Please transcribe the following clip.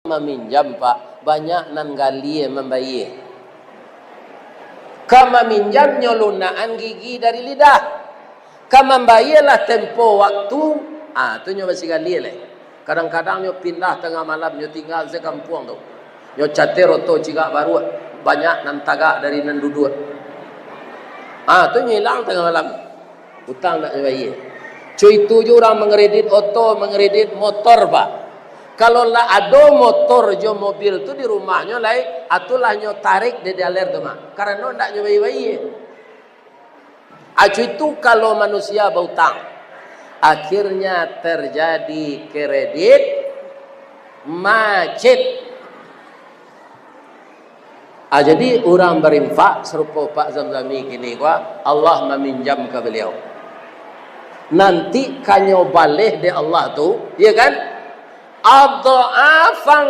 meminjam pak banyak nan gali membayar. Kama minjam nyolunaan gigi dari lidah, kama membayarlah tempo waktu. Tu nyo masih gali le. Kadang-kadang nyo pindah tengah malam nyo tinggal sekampung tu. Nyo catero to ciga baru banyak nan tagak dari nan duduk. Tu nyo hilang tengah malam. Hutang nak nyo bayar. Cuy itu je orang mengredit oto, mengredit motor pak. Kalau lah ada motor jo mobil tu di rumahnya lai, atulah nyo tarik de daler tu mak. Karena ndak nyo bayar. Acu itu kalau manusia berhutang, akhirnya terjadi kredit macet. Jadi orang berinfak serupa Pak Zamzami gini gua, Allah meminjam ke beliau. Nanti kanyo balik de Allah tu, ya kan? Adha'afan